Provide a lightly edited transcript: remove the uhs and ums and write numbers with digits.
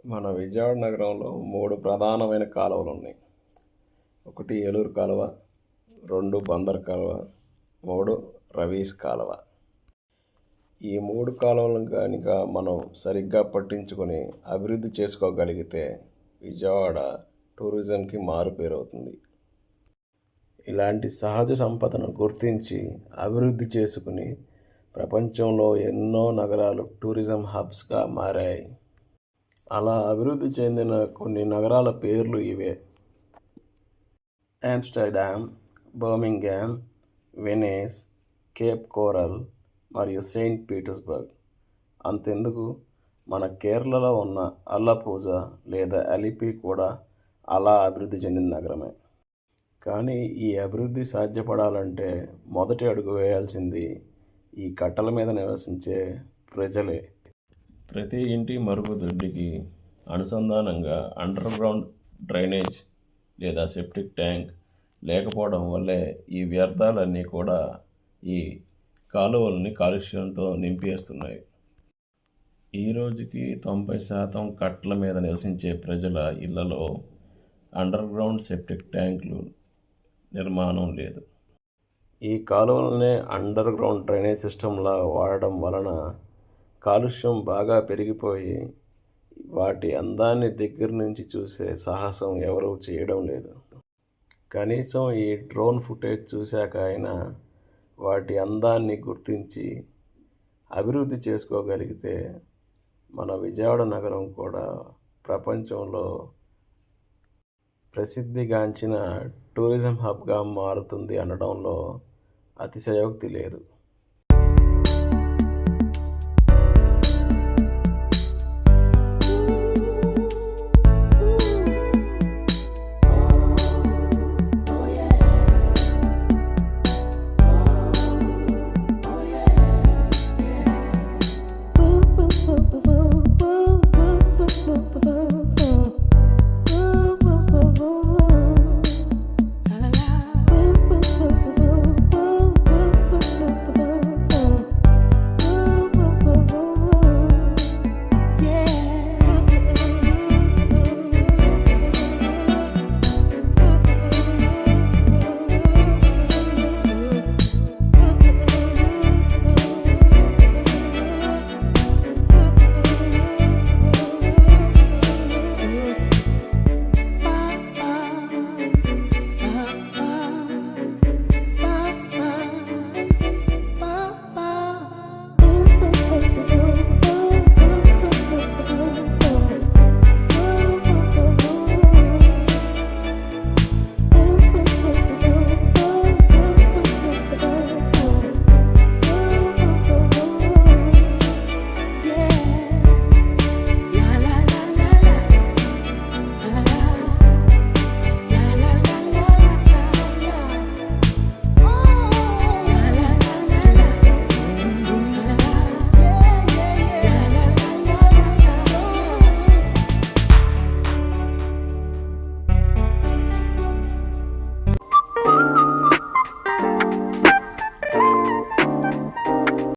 మన విజయవాడ నగరంలో 3 ప్రధానమైన కాలువలు ఉన్నాయి. ఒకటి ఏలూరు కాలువ, 2 బందర్ కాలువ, 3 రవీస్ కాలువ. ఈ 3 కాలువలను కనుక మనం సరిగ్గా పట్టించుకొని అభివృద్ధి చేసుకోగలిగితే విజయవాడ టూరిజంకి మారుపేరవుతుంది. ఇలాంటి సహజ సంపదను గుర్తించి అభివృద్ధి చేసుకుని ప్రపంచంలో ఎన్నో నగరాలు టూరిజం హబ్స్గా మారాయి. అలా అభివృద్ధి చెందిన కొన్ని నగరాల పేర్లు ఇవే: Amsterdam, Birmingham, Venice, Cape coral మరియు సెయింట్ పీటర్స్బర్గ్. అంతెందుకు, మన కేరళలో ఉన్న అల్లపూజ లేదా అలిపి కూడా అలా అభివృద్ధి చెందిన నగరమే. కానీ ఈ అభివృద్ధి సాధ్యపడాలంటే మొదటి అడుగు వేయాల్సింది ఈ కట్టల మీద నివసించే ప్రజలే. ప్రతి ఇంటి మరుగుదొడ్డికి అనుసంధానంగా అండర్ గ్రౌండ్ డ్రైనేజ్ లేదా సెప్టిక్ ట్యాంక్ లేకపోవడం వల్లే ఈ వ్యర్థాలన్నీ కూడా ఈ కాలువల్ని కాలుష్యంతో నింపేస్తున్నాయి. ఈ రోజుకి 90% కట్టల మీద నివసించే ప్రజల ఇళ్లలో అండర్ గ్రౌండ్ సెప్టిక్ ట్యాంకులు నిర్మాణం లేదు. ఈ కాలువలనే అండర్ గ్రౌండ్ డ్రైనేజ్ సిస్టంలా వాడడం వలన కాలుష్యం బాగా పెరిగిపోయి వాటి అందాన్ని దగ్గర నుంచి చూసే సాహసం ఎవరూ చేయడం లేదు. కనీసం ఈ డ్రోన్ ఫుటేజ్ చూశాక అయినా వాటి అందాన్ని గుర్తించి అభివృద్ధి చేసుకోగలిగితే మన విజయవాడ నగరం కూడా ప్రపంచంలో ప్రసిద్ధిగాంచిన టూరిజం హబ్గా మారుతుంది అనడంలో అతిశయోక్తి లేదు.